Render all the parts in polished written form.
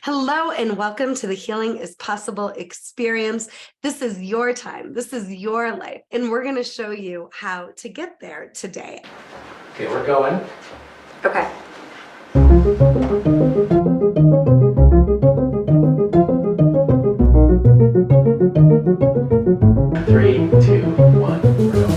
Hello and welcome to the Healing is Possible experience. This is your time. This is your life. And we're going to show you how to get there today. Okay, we're going. Okay. 3, 2, 1, we're going.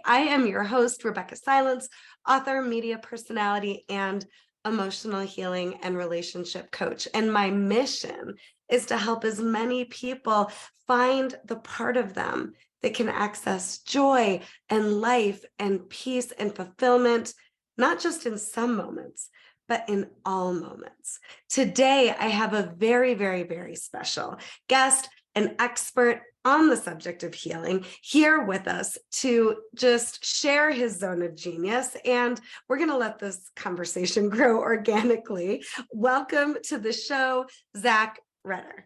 I am your host, Rebeccah Silence, author, media personality, and emotional healing and relationship coach. And my mission is to help as many people find the part of them that can access joy and life and peace and fulfillment, not just in some moments, but in all moments. Today, I have a very, very, very special guest, an expert on the subject of healing, here with us to just share his zone of genius. And we're going to let this conversation grow organically. Welcome to the show, Zach Rehder.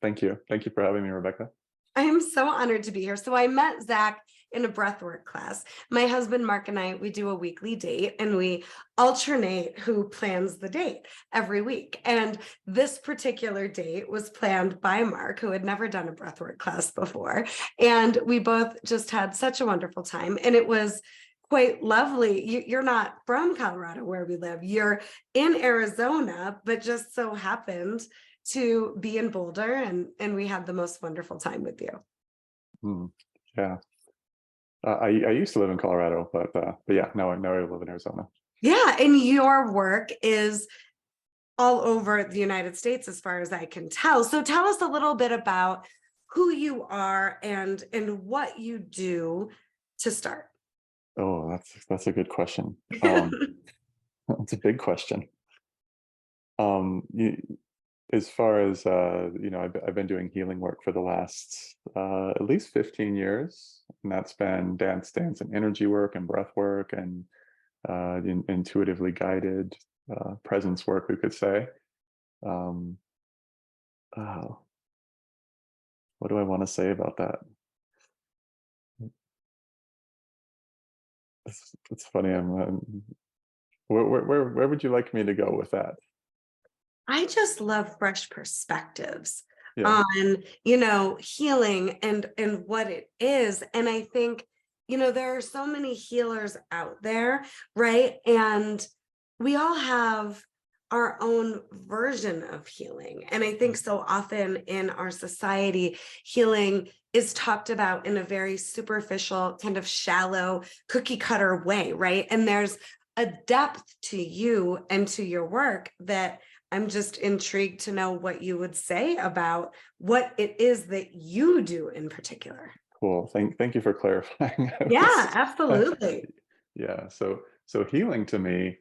Thank you. Thank you for having me, Rebeccah. I am so honored to be here. So I met Zach in a breathwork class. My husband, Mark, and I, we do a weekly date and we alternate who plans the date every week. And this particular date was planned by Mark, who had never done a breathwork class before. And we both just had such a wonderful time. And it was quite lovely. You're not from Colorado where we live. You're in Arizona, but just so happened to be in Boulder, and we had the most wonderful time with you. Yeah. I used to live in Colorado, but yeah, now I live in Arizona. Yeah, and your work is all over the United States, as far as I can tell. So tell us a little bit about who you are and what you do to start. Oh, that's a good question. That's a big question. As far as I've been doing healing work for the last at least 15 years, and that's been dance and energy work and breath work and intuitively guided presence work, we could say. What do I want to say about that? It's funny. Where would you like me to go with that? I just love fresh perspectives Yeah. on, healing and what it is. And I think, there are so many healers out there, right? And we all have our own version of healing. And I think so often in our society, healing is talked about in a very superficial, kind of shallow, cookie cutter way, right? And there's a depth to you and to your work that I'm just intrigued to know what you would say about what it is that you do in particular. Cool. Thank you for clarifying. Yeah, absolutely. Yeah. So healing to me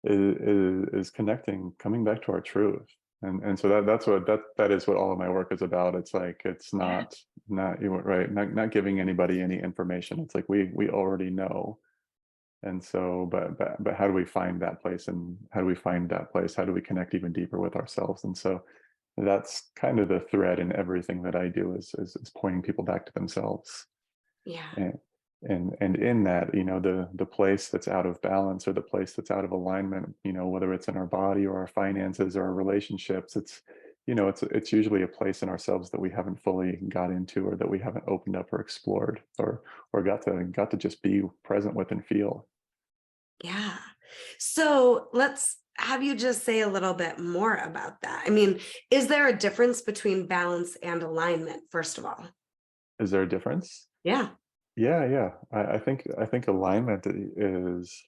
is connecting, coming back to our truth. And so that is what all of my work is about. It's like, it's not right. Not giving anybody any information. It's like, we already know. And so, but how do we find that place, and how do we find that place? How do we connect even deeper with ourselves? And so that's kind of the thread in everything that I do is pointing people back to themselves. Yeah. And in that, the place that's out of balance, or the place that's out of alignment, whether it's in our body or our finances or our relationships, it's usually a place in ourselves that we haven't fully got into, or that we haven't opened up or explored, or got to just be present with and feel. Yeah. So let's have you just say a little bit more about that. I mean, is there a difference between balance and alignment, first of all? Is there a difference? Yeah. Yeah. I think alignment is,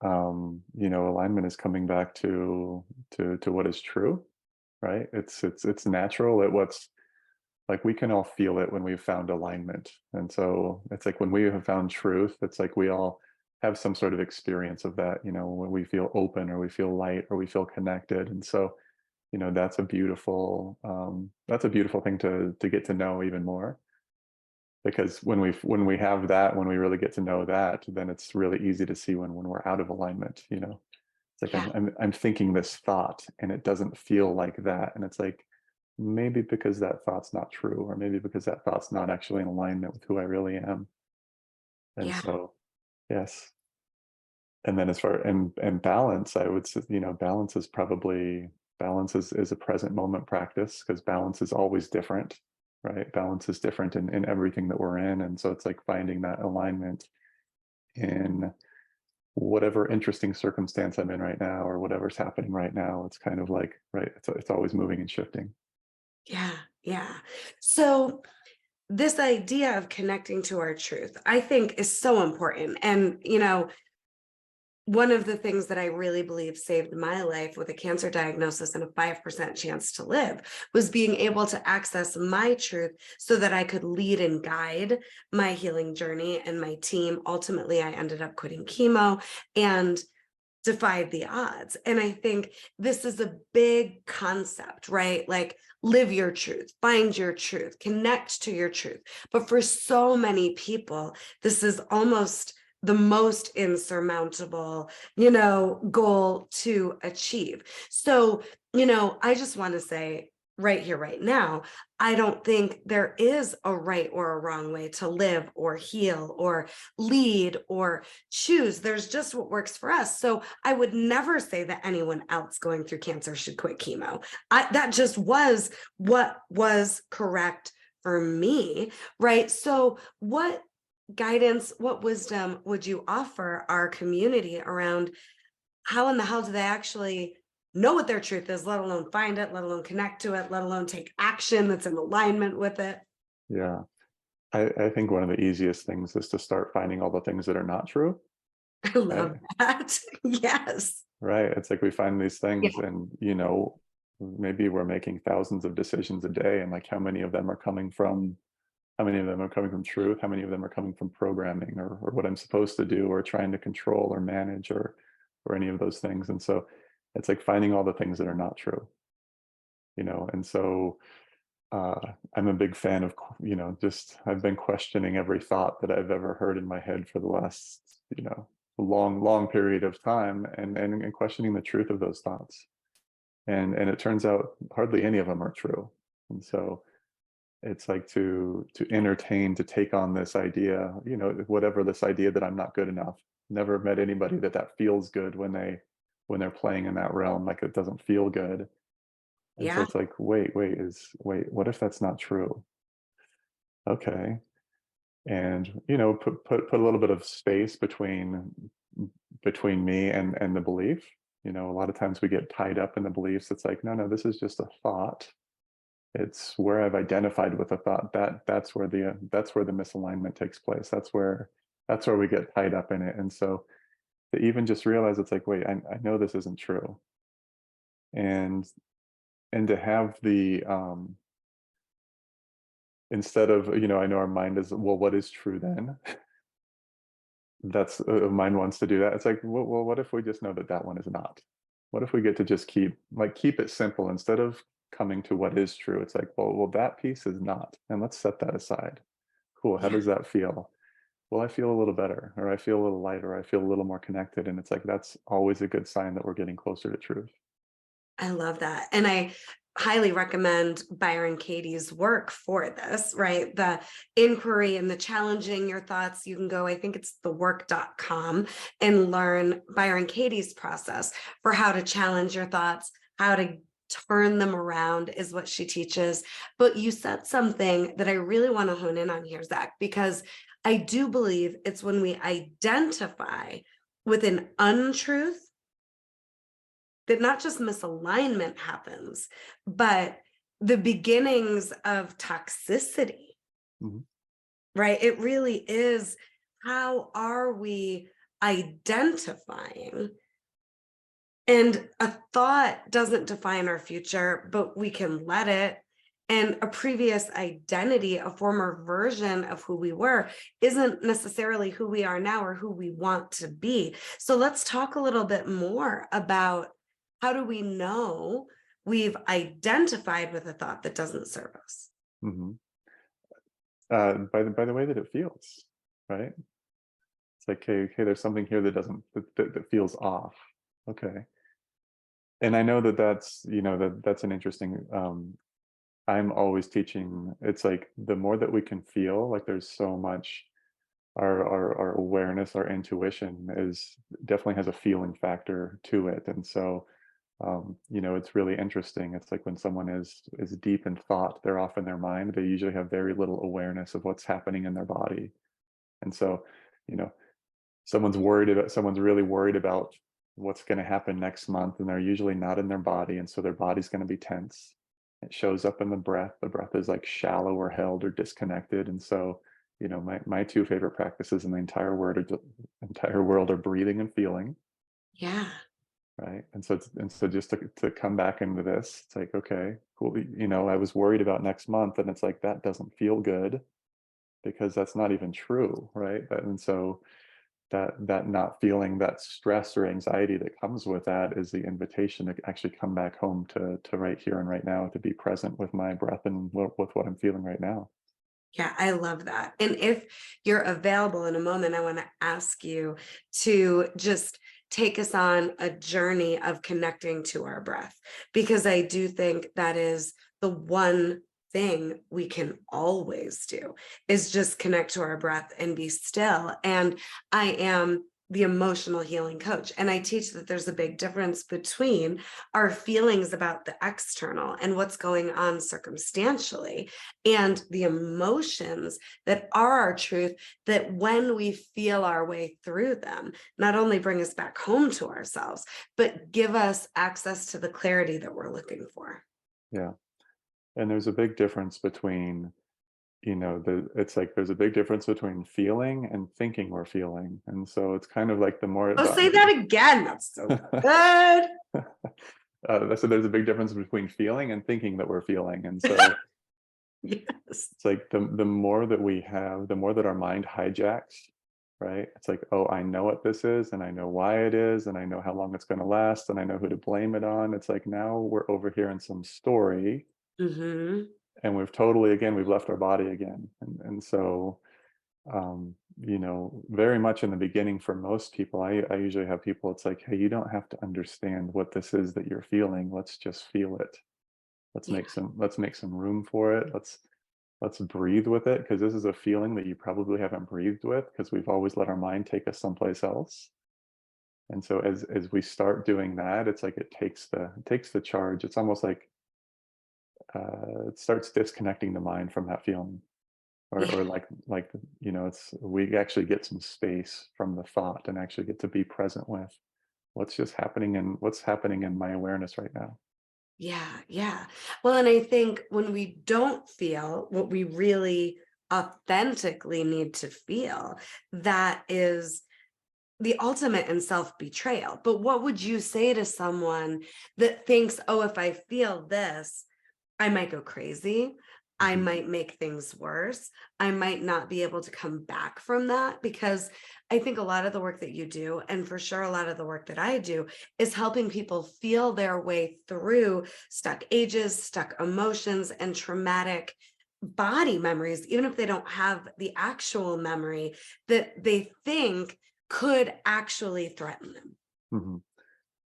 alignment is coming back to what is true, right? It's natural. What's like, we can all feel it when we've found alignment. And so it's like, when we have found truth, it's like we all have some sort of experience of that, when we feel open, or we feel light, or we feel connected. And so, that's a beautiful thing to get to know even more. Because when we have that, when we really get to know that, then it's really easy to see when we're out of alignment. It's like, Yeah. I'm thinking this thought and it doesn't feel like that, and it's like, maybe because that thought's not true, or maybe because that thought's not actually in alignment with who I really am. And Yeah. so, yes. And then as far and balance, I would say, balance is probably is a present moment practice, because balance is always different, right? Balance is different in everything that we're in. And so it's like finding that alignment in whatever interesting circumstance I'm in right now, or whatever's happening right now. It's kind of like, right, it's always moving and shifting. Yeah, yeah. So this idea of connecting to our truth, I think, is so important. And, one of the things that I really believe saved my life with a cancer diagnosis and a 5% chance to live was being able to access my truth so that I could lead and guide my healing journey and my team. Ultimately, I ended up quitting chemo and defied the odds. And I think this is a big concept, right? Like, live your truth, find your truth, connect to your truth. But for so many people, this is almost the most insurmountable, goal to achieve. So, I just want to say right here, right now, I don't think there is a right or a wrong way to live or heal or lead or choose. There's just what works for us. So I would never say that anyone else going through cancer should quit chemo. That just was what was correct for me, right? So what guidance, what wisdom would you offer our community around how in the hell do they actually know what their truth is, let alone find it, let alone connect to it, let alone take action that's in alignment with it? Yeah. I think one of the easiest things is to start finding all the things that are not true. I love Right. that. Yes. Right. It's like we find these Yeah. things, and maybe we're making thousands of decisions a day, and like how many of them are coming from truth, how many of them are coming from programming, or what I'm supposed to do, or trying to control or manage, or any of those things. And so it's like finding all the things that are not true, and so I'm a big fan of, just I've been questioning every thought that I've ever heard in my head for the last, long period of time, and questioning the truth of those thoughts. And it turns out hardly any of them are true. And so it's like to entertain, to take on this idea, whatever this idea that I'm not good enough. Never met anybody that feels good when they're playing in that realm. Like, it doesn't feel good. And so Yeah. it's like, wait, what if that's not true? Okay. And put a little bit of space between me and the belief. A lot of times we get tied up in the beliefs. It's like, no, this is just a thought. It's where I've identified with a thought, that's where the misalignment takes place. That's where we get tied up in it. And so to even just realize, it's like, wait, I know this isn't true. And to have the instead of, I know our mind is, well, what is true then? That's mind wants to do that. It's like, well, what if we just know that one is not? What if we get to just keep it simple, instead of coming to what is true? It's like, well, that piece is not, and let's set that aside. Cool. How Yeah. does that feel? Well, I feel a little better, or I feel a little lighter, or I feel a little more connected. And it's like, that's always a good sign that we're getting closer to truth. I love that. And I highly recommend Byron Katie's work for this, right? The inquiry and the challenging your thoughts. You can go, I think it's thework.com, and learn Byron Katie's process for how to challenge your thoughts, how to turn them around is what she teaches. But you said something that I really want to hone in on here, Zach, because I do believe it's when we identify with an untruth that not just misalignment happens, but the beginnings of toxicity, Mhm. right? It really is, how are we identifying? And a thought doesn't define our future, but we can let it. And a previous identity, a former version of who we were, isn't necessarily who we are now or who we want to be. So let's talk a little bit more about, how do we know we've identified with a thought that doesn't serve us? Mhm. By the way that it feels, right? It's like, okay, there's something here that doesn't that feels off. Okay. And I know that's, that's an interesting, I'm always teaching. It's like, the more that we can feel, like, there's so much our awareness, our intuition is definitely has a feeling factor to it. And so, it's really interesting. It's like when someone is deep in thought, they're off in their mind, they usually have very little awareness of what's happening in their body. And so, you know, someone's really worried about what's going to happen next month, and they're usually not in their body, and so their body's going to be tense. It shows up in the breath. The breath is like shallow or held or disconnected. And so, my two favorite practices in the entire world are breathing and feeling. Yeah. Right. And so just to come back into this, it's like, okay, cool. I was worried about next month, and it's like, that doesn't feel good because that's not even true. Right. And so that not feeling that stress or anxiety that comes with that is the invitation to actually come back home to right here and right now, to be present with my breath and with what I'm feeling right now. Yeah, I love that. And if you're available in a moment, I want to ask you to just take us on a journey of connecting to our breath, because I do think that is the one thing we can always do, is just connect to our breath and be still. And I am the emotional healing coach, and I teach that there's a big difference between our feelings about the external and what's going on circumstantially, and the emotions that are our truth, that when we feel our way through them, not only bring us back home to ourselves, but give us access to the clarity that we're looking for. Yeah. And there's a big difference between, it's like there's a big difference between feeling and thinking we're feeling. And so it's kind of like the more Oh, say that again. That's so good. so there's a big difference between feeling and thinking that we're feeling. And so Yes. it's like the more that we have, the more that our mind hijacks, right? It's like, oh, I know what this is, and I know why it is, and I know how long it's going to last, and I know who to blame it on. It's like now we're over here in some story, Hmm. and we've left our body again. And so, very much in the beginning for most people, I usually have people, it's like, hey, you don't have to understand what this is that you're feeling. Let's just feel it. Yeah. Let's make some room for it. Let's breathe with it, because this is a feeling that you probably haven't breathed with, because we've always let our mind take us someplace else. And so as we start doing that, it's like it takes the charge. It's almost like it starts disconnecting the mind from that feeling, or Yeah. like it's we actually get some space from the thought and actually get to be present with what's happening in my awareness right now. Yeah, yeah. Well, and I think when we don't feel what we really authentically need to feel, that is the ultimate in self-betrayal. But what would you say to someone that thinks, oh, if I feel this, I might go crazy. I Mhm. might make things worse. I might not be able to come back from that, because I think a lot of the work that you do, and for sure a lot of the work that I do, is helping people feel their way through stuck ages, stuck emotions, and traumatic body memories, even if they don't have the actual memory that they think could actually threaten them. Mhm.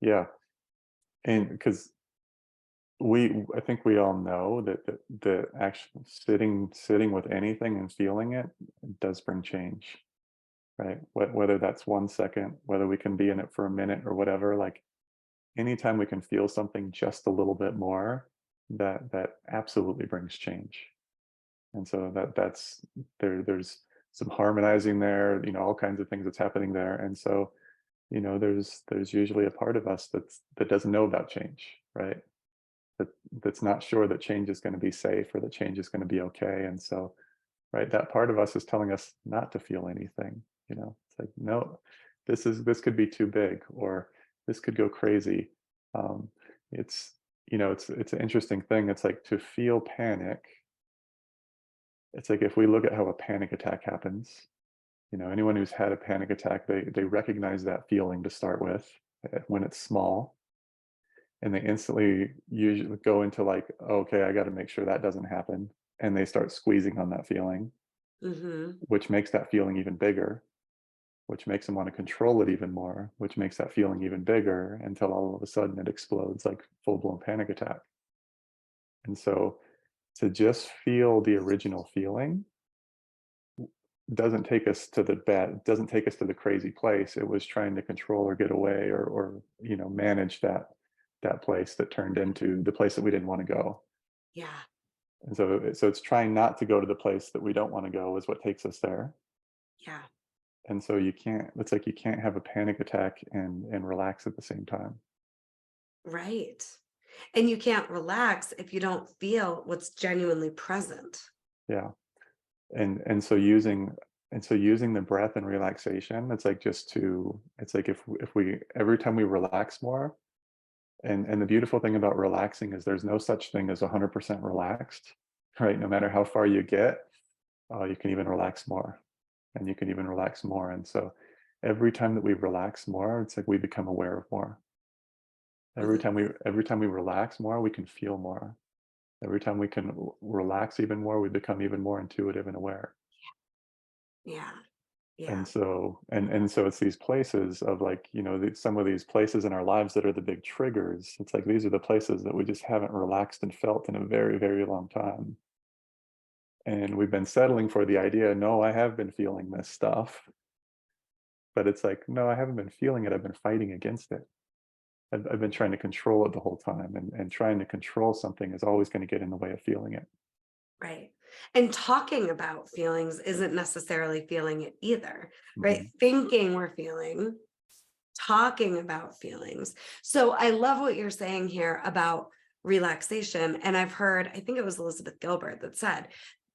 Yeah, and because I think we all know that the actual sitting with anything and feeling it does bring change, right? Whether that's 1 second, whether we can be in it for a minute or whatever, like anytime we can feel something just a little bit more, that absolutely brings change. And so there's some harmonizing there, all kinds of things that's happening there. And so, there's usually a part of us that doesn't know about change, right? that that's not sure that change is going to be safe or that change is going to be okay. And so, right, that part of us is telling us not to feel anything. It's like, no, this could be too big, or this could go crazy. um, it's it's an interesting thing. It's like, to feel panic, it's like, if we look at how a panic attack happens, anyone who's had a panic attack, they recognize that feeling to start with, when it's small, and they instantly usually go into like, okay, I got to make sure that doesn't happen, and they start squeezing on that feeling, Hmm. which makes that feeling even bigger, which makes them want to control it even more, which makes that feeling even bigger, until all of a sudden it explodes like full-blown panic attack. And so, to just feel the original feeling doesn't take us to the bad, doesn't take us to the crazy place. It was trying to control or get away, or manage that place that turned into the place that we didn't want to go. Yeah. And so it's trying not to go to the place that we don't want to go is what takes us there. Yeah. And so it's like you can't have a panic attack and relax at the same time. Right. And you can't relax if you don't feel what's genuinely present. Yeah. And so using the breath and relaxation, it's like it's like if we every time we relax more, and the beautiful thing about relaxing is there's no such thing as 100% relaxed, right? No matter how far you get, you can even relax more, and you can even relax more. And so every time that we relax more, it's like we become aware of more. I love Every time we relax more, we can feel more. Every time we can relax even more, we become even more intuitive and aware. Yeah. And Yeah. so it's these places of, like, some of these places in our lives that are the big triggers. It's like these are the places that we just haven't relaxed and felt in a very, very long time. And we've been settling for the idea, no, I have been feeling this stuff. But it's like, no, I haven't been feeling it. I've been fighting against it. I've been trying to control it the whole time. And trying to control something is always going to get in the way of feeling it. Right. And talking about feelings isn't necessarily feeling it either, right? Hmm. Thinking we're feeling, talking about feelings. So I love what you're saying here about relaxation. And I've heard, I think it was Elizabeth Gilbert that said,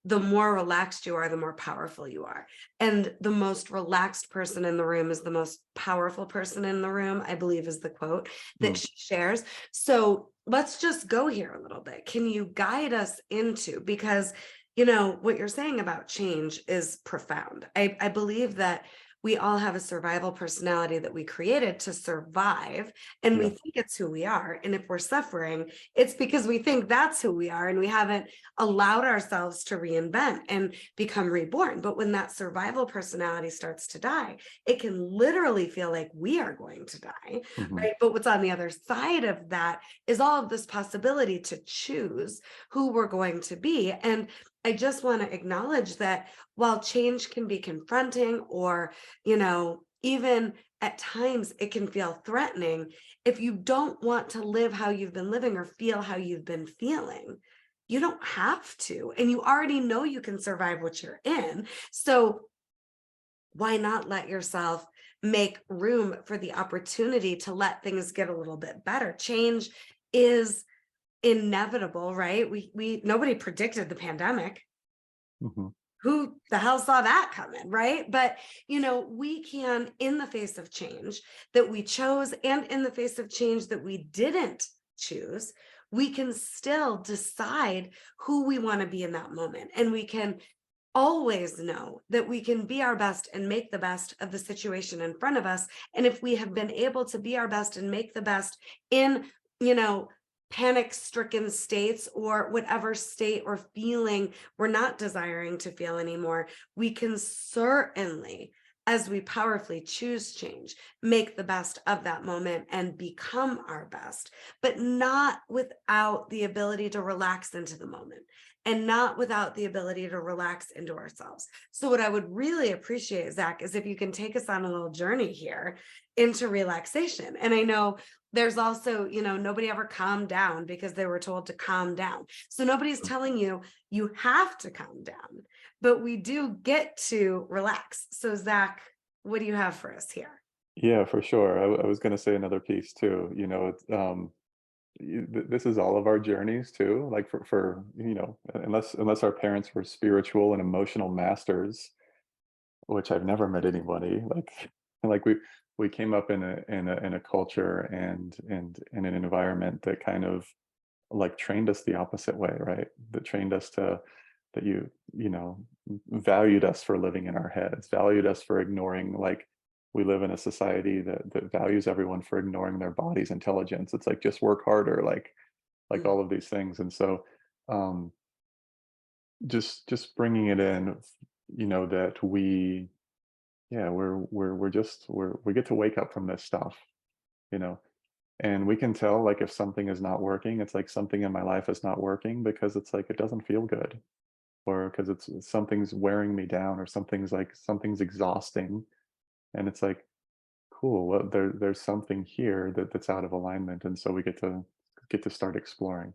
the more relaxed you are, the more powerful you are. And the most relaxed person in the room is the most powerful person in the room, I believe is the quote that Mm. she shares. So let's just go here a little bit. Can you guide us into, because what you're saying about change is profound. I believe that we all have a survival personality that we created to survive, and we Yeah. think it's who we are. And if we're suffering, it's because we think that's who we are and we haven't allowed ourselves to reinvent and become reborn. But when that survival personality starts to die, it can literally feel like we are going to die, Hmm. right? But what's on the other side of that is all of this possibility to choose who we're going to be. And I just want to acknowledge that while change can be confronting, or even at times it can feel threatening, if you don't want to live how you've been living or feel how you've been feeling, you don't have to. And you already know you can survive what you're in. So why not let yourself make room for the opportunity to let things get a little bit better? Change is inevitable, right? We nobody predicted the pandemic. Hmm. Who the hell saw that coming, right? But we can, in the face of change that we chose and in the face of change that we didn't choose, we can still decide who we want to be in that moment. And we can always know that we can be our best and make the best of the situation in front of us. And if we have been able to be our best and make the best in, you know, panic stricken states or whatever state or feeling we're not desiring to feel anymore, we can certainly, as we powerfully choose change, make the best of that moment and become our best, but not without the ability to relax into the moment and not without the ability to relax into ourselves. So what I would really appreciate, Zach, is if you can take us on a little journey here into relaxation. And I know there's also, nobody ever calmed down because they were told to calm down. So nobody's telling you you have to calm down, but we do get to relax. So Zach, what do you have for us here? Yeah, for sure. I was going to say another piece too. This is all of our journeys too. Like unless our parents were spiritual and emotional masters, which I've never met anybody like. like we came up in a culture and in an environment that kind of like trained us the opposite way, right? That trained us to that you know valued us for living in our heads, valued us for ignoring, like, we live in a society that values everyone for ignoring their body's intelligence. It's like, just work harder, like Mm, all of these things. And so um just bringing it in, that we get to wake up from this stuff, you know and we can tell, like, if something is not working. It's like something in my life is not working because it's like it doesn't feel good. or because it's something's wearing me down, or something's exhausting, and it's like, cool, well, there's something here that's out of alignment, and so we get to start exploring.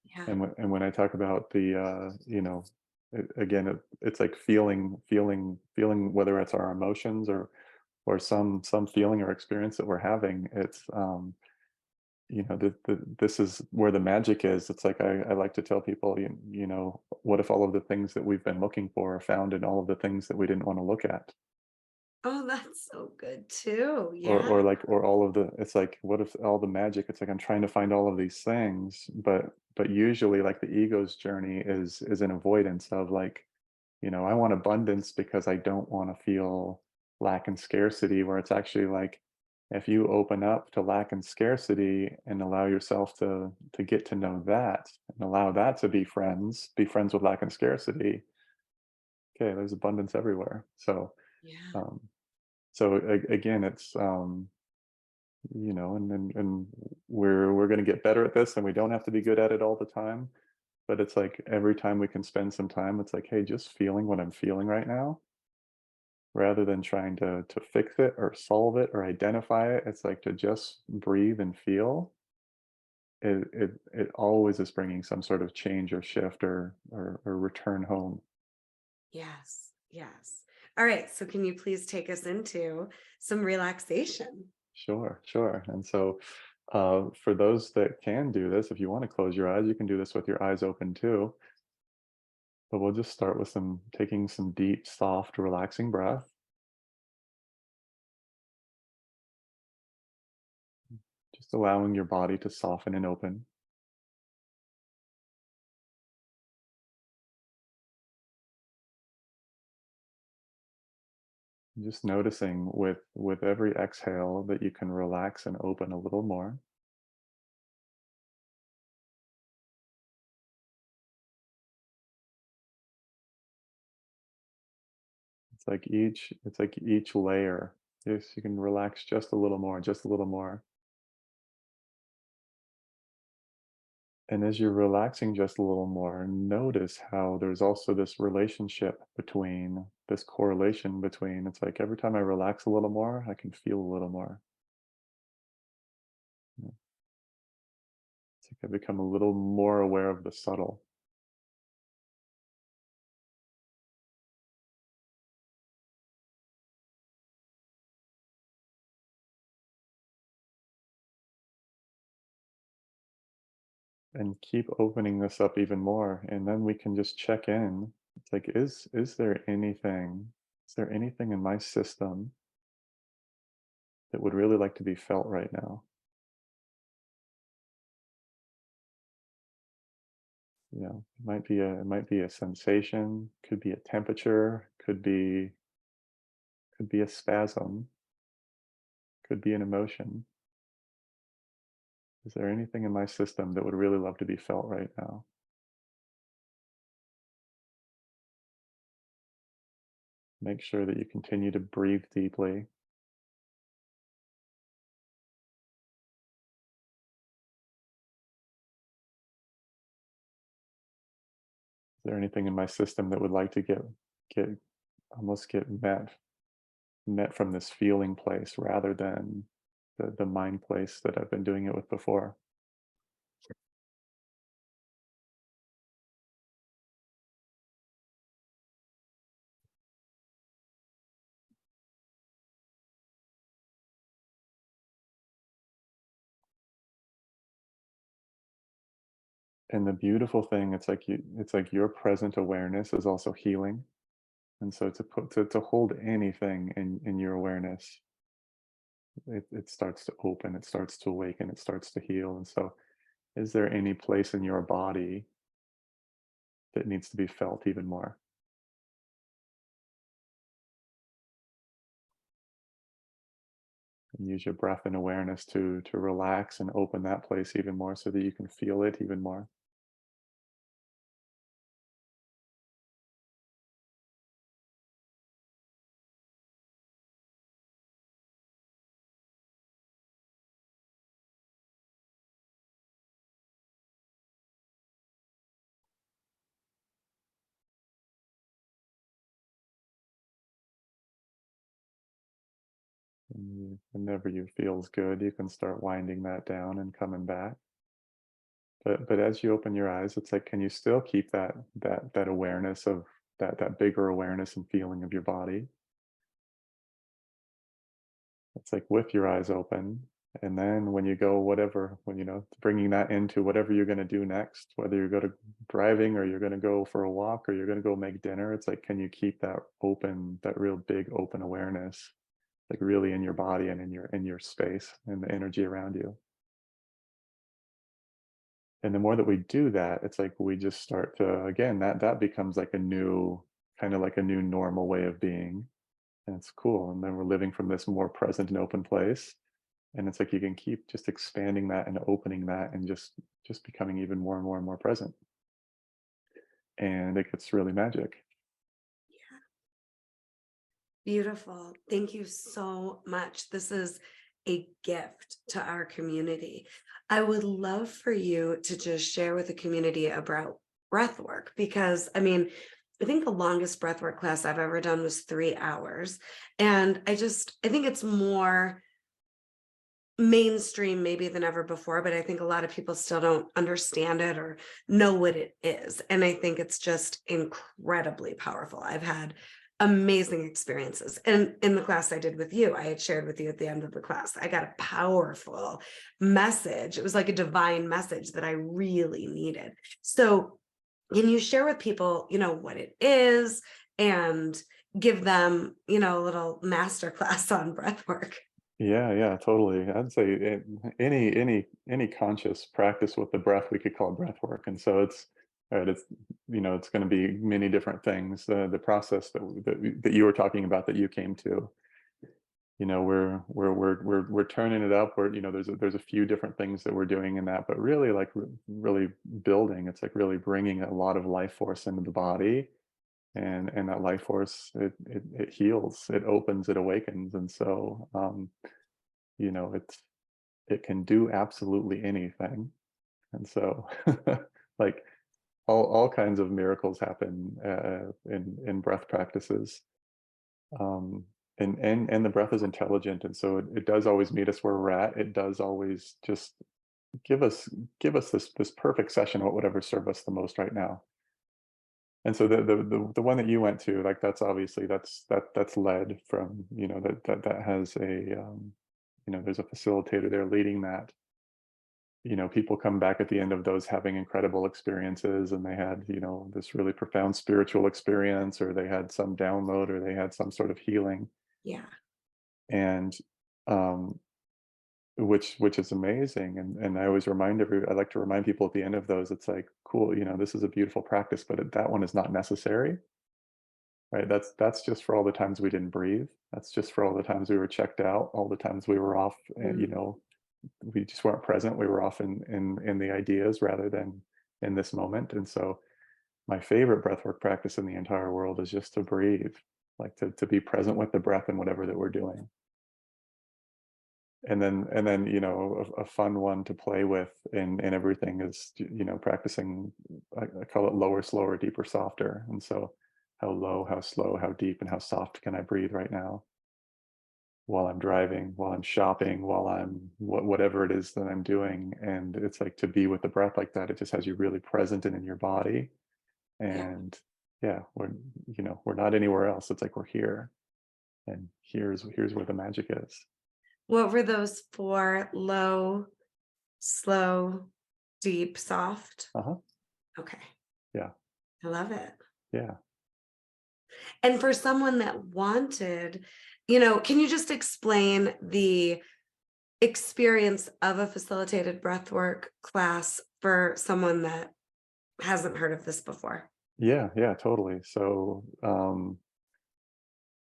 Yeah. And when I talk about the again, it's like feeling, whether it's our emotions or some feeling or experience that we're having. It's this is where the magic is. It's like I like to tell people, what if all of the things that we've been looking for are found in all of the things that we didn't want to look at? Oh, that's so good too. or Yeah. or like or all of the it's like, what if all the magic, it's like I'm trying to find all of these things, but usually, like, the ego's journey is an avoidance of, like, I want abundance because I don't want to feel lack and scarcity, where it's actually like, if you open up to lack and scarcity and allow yourself to get to know that, and allow that to be friends with lack and scarcity, okay, there's abundance everywhere. So Yeah. um again, it's and we're going to get better at this, and we don't have to be good at it all the time, but it's like every time we can spend some time, it's like, hey, just feeling what I'm feeling right now, rather than trying to fix it or solve it or identify it. It's like to just breathe and feel. It always is bringing some sort of change or shift or return home. Yes. Yes. All right. So can you please take us into some relaxation? Sure, sure. And so, for those that can do this, if you want to close your eyes, you can do this with your eyes open too. But we'll just start with taking some deep, soft, relaxing breath, just allowing your body to soften and open. Just noticing with every exhale that you can relax and open a little more. It's like each layer. Yes, you can relax just a little more, just a little more. And as you're relaxing just a little more, notice how there's also this relationship between this correlation between, it's like every time I relax a little more, I can feel a little more. Yeah, it's like I become a little more aware of the subtle. And keep opening this up even more. And then we can just check in. It's like, is there anything in my system that would really like to be felt right now? It might be a sensation, could be a temperature, could be a spasm, could be an emotion. Is there anything in my system that would really love to be felt right now? Make sure that you continue to breathe deeply. Is there anything in my system that would like to get almost get met from this feeling place, rather than the mind place that I've been doing it with before? And the beautiful thing, it's like your present awareness is also healing. And so to hold anything in your awareness, it starts to open, it starts to awaken, it starts to heal. And so, is there any place in your body that needs to be felt even more? And use your breath and awareness to relax and open that place even more, so that you can feel it even more. whenever you feels good, you can start winding that down and coming back. But as you open your eyes, it's like, can you still keep that awareness of that bigger awareness and feeling of your body? It's like with your eyes open, and then when you go whatever, when bringing that into whatever you're going to do next, whether you're going to driving or you're going to go for a walk or you're going to go make dinner, it's like, can you keep that open, that real big open awareness, like really in your body and in your space and the energy around you? And the more that we do that, it's like we just start to, again, that becomes like a new, kind of like a new normal way of being. And it's cool. And then we're living from this more present and open place. And it's like you can keep just expanding that and opening that and just becoming even more and more and more present. And it gets really magic. Beautiful. Thank you so much. This is a gift to our community. I would love for you to just share with the community about breath work because I think the longest breath work class I've ever done was 3 hours. And I think it's more mainstream maybe than ever before, but I think a lot of people still don't understand it or know what it is. And I think it's just incredibly powerful. I've had amazing experiences. And in the class I did with you, I had shared with you at the end of the class, I got a powerful message. It was like a divine message that I really needed. So can you share with people, what it is and give them, a little master class on breath work? Yeah, yeah, totally. I'd say any conscious practice with the breath, we could call breath work. And so it's right. It's going to be many different things. The process that you were talking about that you came to, we're turning it up. There's a few different things that we're doing in that, but really like really building. It's like really bringing a lot of life force into the body, and that life force it heals, it opens, it awakens, and so you know it's it can do absolutely anything. And so like all kinds of miracles happen in breath practices. um and the breath is intelligent, and so it does always meet us where we're at. It does always just give us this perfect session of whatever serve us the most right now. And so the one that you went to, like, that's obviously that's led from, that has a there's a facilitator there leading that. People come back at the end of those having incredible experiences, and they had, this really profound spiritual experience, or they had some download, or they had some sort of healing. Yeah. And um which is amazing. And I like to remind people at the end of those, it's like, cool, this is a beautiful practice, but that one is not necessary. Right? That's just for all the times we didn't breathe. That's just for all the times we were checked out, all the times we were off, Mm. we just weren't present. We were off in the ideas rather than in this moment. And so my favorite breathwork practice in the entire world is just to breathe, like to be present with the breath and whatever that we're doing. And then a fun one to play with in everything is, practicing, I call it lower, slower, deeper, softer. And so how low, how slow, how deep, and how soft can I breathe right now, while I'm driving, while I'm shopping, while I'm whatever it is that I'm doing. And it's like, to be with the breath like that, it just has you really present and in your body. Yeah. And yeah, we're not anywhere else. It's like we're here, and here's where the magic is. What were those for? Low, slow, deep, soft? Uh-huh. Okay. Yeah. I love it. Yeah. And for someone that wanted, can you just explain the experience of a facilitated breathwork class for someone that hasn't heard of this before? Yeah, yeah, totally. So,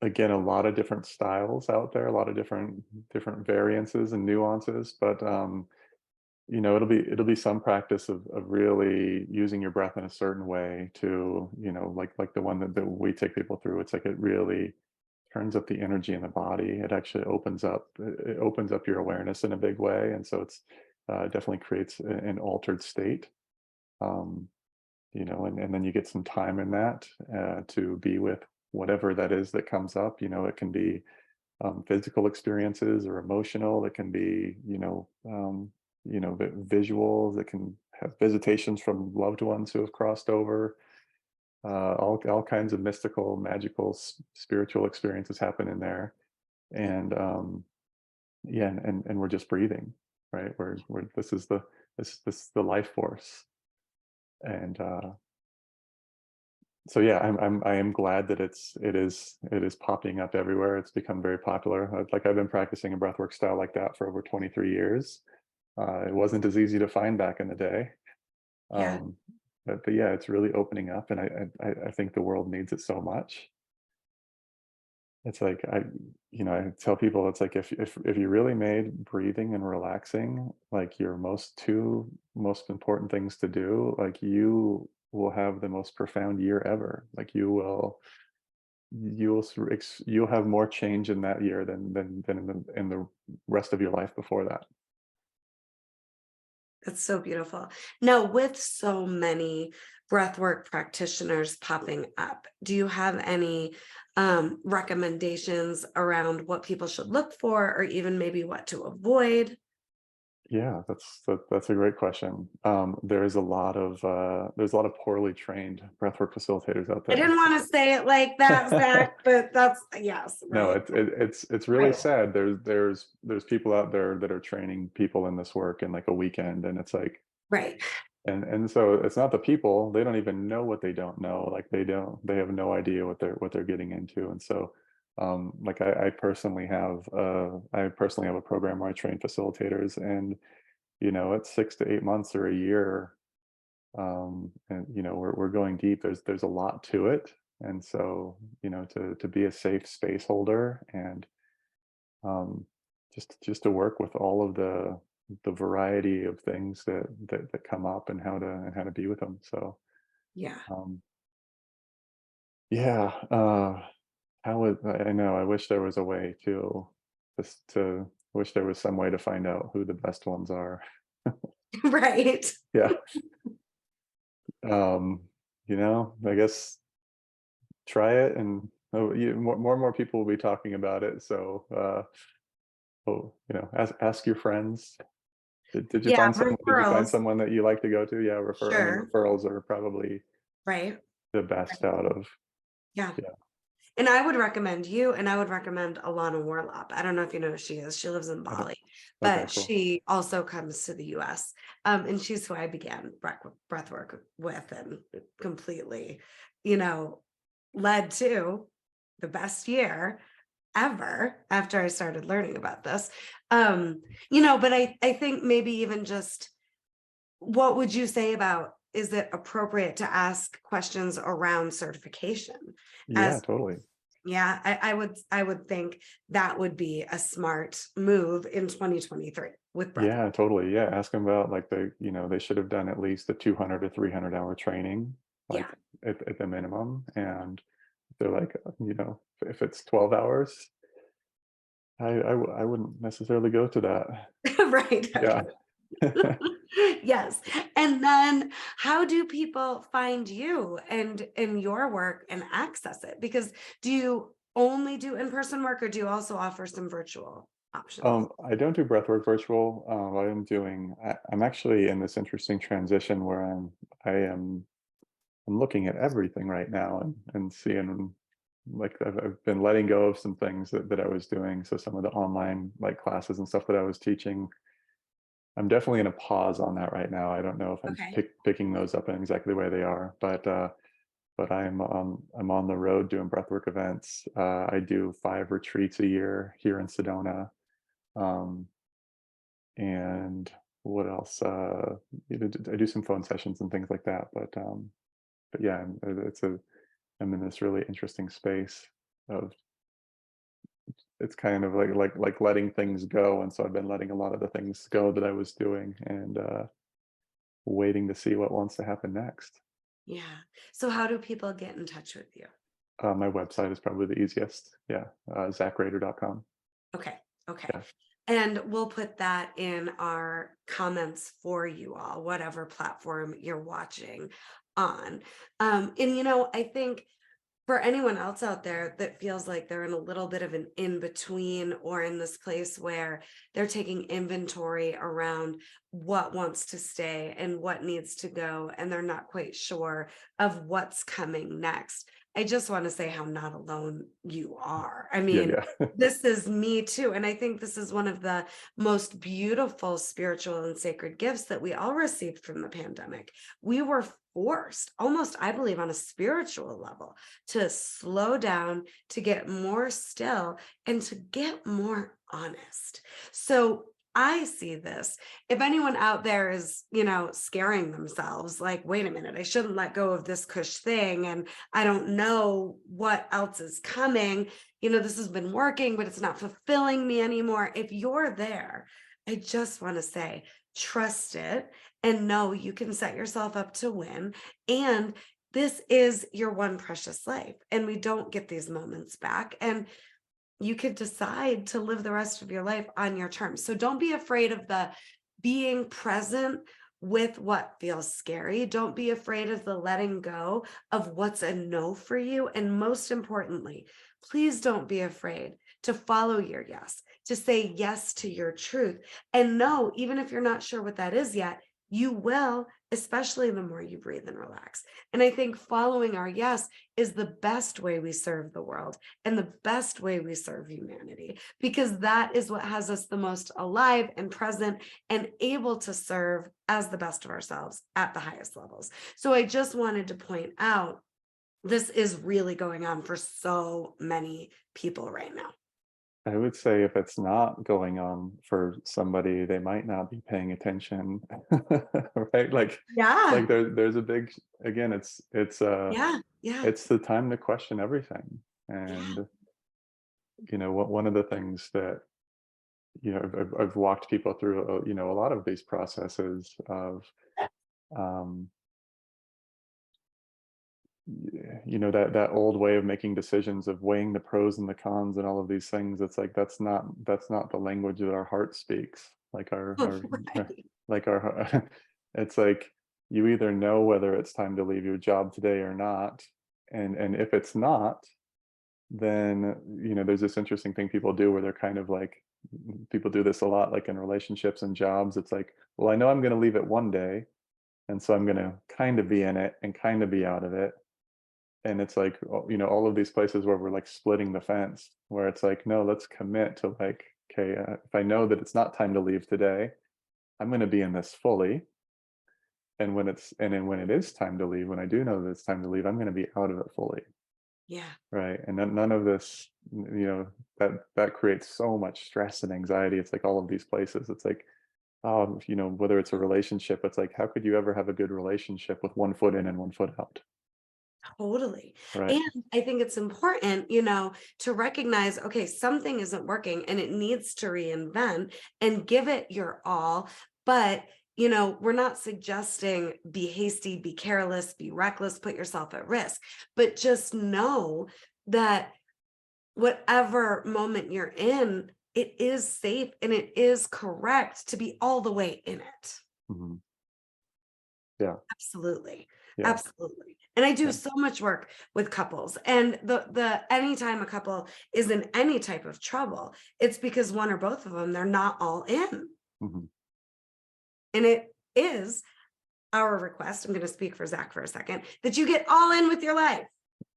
again, a lot of different styles out there, a lot of different variances and nuances, but it'll be some practice of really using your breath in a certain way to, like the one that we take people through. It's like it really turns up the energy in the body. It actually opens up your awareness in a big way, and so it's definitely creates an altered state. Um, and then you get some time in that to be with whatever that is that comes up. It can be physical experiences or emotional. It can be, visuals. It can have visitations from loved ones who have crossed over. All kinds of mystical, magical, spiritual experiences happen in there. And yeah, and we're just breathing, right? We're this is the life force. And so yeah, I am glad that it is popping up everywhere. It's become very popular. Like I've been practicing a breathwork style like that for over 23 years. It wasn't as easy to find back in the day. Yeah. Um, but yeah, it's really opening up, and I think the world needs it so much. It's like I tell people, it's like if you really made breathing and relaxing like your two most important things to do, like you will have the most profound year ever. Like you'll have more change in that year than in the rest of your life before that. That's so beautiful. Now, with so many breathwork practitioners popping up, do you have any recommendations around what people should look for, or even maybe what to avoid? Yeah, that's a great question. There's a lot of poorly trained breathwork facilitators out I there. didn't want to say it like that, Zach, but that's yes, No, right? it's really Right. sad. There's people out there that are training people in this work in like a weekend, and it's like, Right. and so it's not the people. They don't even know what they don't know. Like they have no idea what they're getting into. And so like I personally have a program where I train facilitators, and it's 6 to 8 months or a year. And we're going deep. There's a lot to it. And so to be a safe space holder, and um, just to work with all of the variety of things that come up, and how to be with them. So Yeah. um, yeah, how would I know? I wish there was a way to wish there was some way to find out who the best ones are. Right. Yeah. um, I guess try it, and more and more people will be talking about it. So ask your friends. Did you Yeah. find Referrals. someone that you like to go to? Yeah, Sure. referrals are probably Right. the best out of. Yeah. Yeah. And I would recommend you, and I would recommend Alana Warlop. I don't know if you know who she is. She lives in I don't, Bali, okay, but cool. she also comes to the US. And she's who I began breathwork with, and completely, you know, led to the best year ever after I started learning about this. But I think maybe even just what would you say about, is it appropriate to ask questions around certification? Yeah, As totally. yeah, I would think that would be a smart move in 2023 with breath. Yeah, totally. Yeah, ask them about like they should have done at least a 200 to 300 hour training, Yeah. like at the minimum. And they're like, if it's 12 hours, I wouldn't necessarily go to that. Right. Yeah. Yes. And then how do people find you and in your work and access it? Because do you only do in-person work, or do you also offer some virtual options? I don't do breathwork virtual. I'm actually in this interesting transition where I'm looking at everything right now, and seeing, like I've been letting go of some things that I was doing. So some of the online like classes and stuff that I was teaching, I'm definitely in a pause on that right now. I don't know if I'm Okay. picking those up in exactly the way they are, but I'm on the road doing breathwork events. I do 5 retreats a year here in Sedona. Um, and what else? I do some phone sessions and things like that. But yeah, I'm in this really interesting space of, it's kind of like letting things go. And so I've been letting a lot of the things go that I was doing, and waiting to see what wants to happen next. Yeah. So how do people get in touch with you? My website is probably the easiest. Yeah, zachrehder.com. Okay. Okay. Yeah. And we'll put that in our comments for you all, whatever platform you're watching on. And I think For anyone else out there that feels like they're in a little bit of an in between, or in this place where they're taking inventory around what wants to stay and what needs to go, and they're not quite sure of what's coming next, I just want to say how not alone you are. I Yeah, mean, yeah. this is me too. And I think this is one of the most beautiful spiritual and sacred gifts that we all received from the pandemic. We were forced, almost, I believe, on a spiritual level, to slow down, to get more still, and to get more honest. So I see this. If anyone out there is, scaring themselves, like, wait a minute, I shouldn't let go of this cush thing, and I don't know what else is coming. This has been working, but it's not fulfilling me anymore. If you're there, I just want to say, trust it and know you can set yourself up to win. And this is your one precious life, and we don't get these moments back. And you could decide to live the rest of your life on your terms. So don't be afraid of the being present with what feels scary. Don't be afraid of the letting go of what's a no for you. And most importantly, please don't be afraid to follow your yes, to say yes to your truth. And no, even if you're not sure what that is yet, you will, especially the more you breathe and relax. And I think following our yes is the best way we serve the world and the best way we serve humanity, because that is what has us the most alive and present and able to serve as the best of ourselves at the highest levels. So I just wanted to point out, this is really going on for so many people right now. I would say if it's not going on for somebody, they might not be paying attention, right? Yeah, Like there's a big, again, yeah, yeah, it's the time to question everything. yeah. And what one of the things that I've walked people through, a lot of these processes of, um, that old way of making decisions, of weighing the pros and the cons and all of these things. It's like that's not the language that our heart speaks. Like Right. like our it's like, you either know whether it's time to leave your job today or not, and if it's not, then there's this interesting thing people do where they're kind of like, people do this a lot, like in relationships and jobs. It's like, well, I know I'm going to leave it one day, and so I'm going to kind of be in it and kind of be out of it. And it's like, all of these places where we're like splitting the fence, where it's like, no, let's commit to, like, okay, if I know that it's not time to leave today, I'm going to be in this fully. And then when it is time to leave, when I do know that it's time to leave, I'm going to be out of it fully. Yeah. Right. And none of this, that creates so much stress and anxiety. It's like all of these places. It's like, whether it's a relationship, it's like, how could you ever have a good relationship with one foot in and one foot out? Totally. Right. And I think it's important, to recognize, okay, something isn't working and it needs to reinvent, and give it your all. But, we're not suggesting be hasty, be careless, be reckless, put yourself at risk, but just know that whatever moment you're in, it is safe and it is correct to be all the way in it. Mhm. Yeah. Absolutely. Yeah. Absolutely. And I do Yeah. so much work with couples, and the anytime a couple is in any type of trouble, it's because one or both of them, they're not all in. Mhm. And it is our request, I'm going to speak for Zach for a second, that you get all in with your life,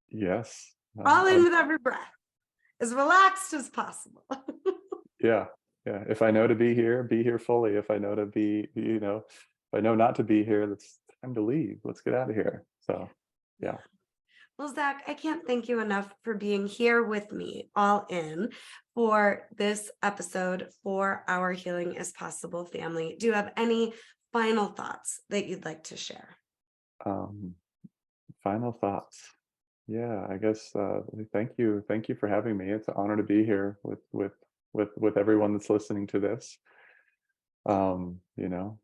Yes. all in with every breath, as relaxed as possible. Yeah. Yeah. If I know to be here fully. If I know to if I know not to be here, it's time to leave. Let's get out of here. So, Yeah. yeah. Well, Zach, I can't thank you enough for being here with me, all in, for this episode for our Healing is Possible family. Do you have any final thoughts that you'd like to share? Um, Final thoughts. Yeah, I guess, thank you for having me. It's an honor to be here with everyone that's listening to this.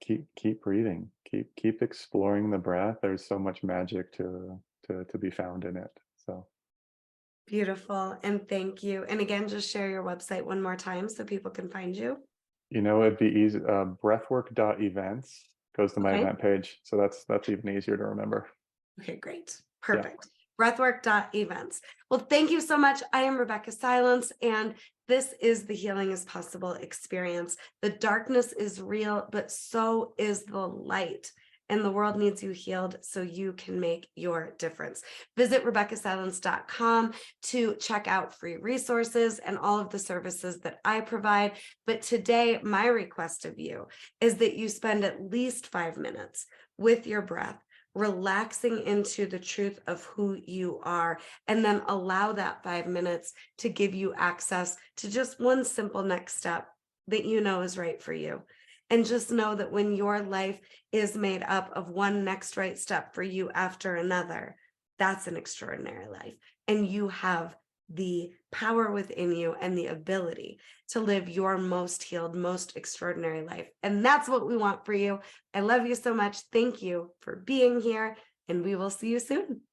Keep breathing, keep exploring the breath. There's so much magic to be found in it. So, Beautiful. And thank you. And again, just share your website one more time so people can find you. it'd be easy. Breathwork.events goes to my Okay. event page, so that's even easier to remember. Okay, great. Yeah. Perfect. breathwork.events. Well, thank you so much. I am Rebeccah Silence, and this is the Healing is Possible experience. The darkness is real, but so is the light. And the world needs you healed so you can make your difference. Visit RebeccahSilence.com to check out free resources and all of the services that I provide. But today, my request of you is that you spend at least 5 minutes with your breath, relaxing into the truth of who you are, and then allow that 5 minutes to give you access to just one simple next step that you know is right for you. And just know that when your life is made up of one next right step for you after another, that's an extraordinary life. And you have the power within you and the ability to live your most healed, most extraordinary life. And that's what we want for you. I love you so much. Thank you for being here, and we will see you soon.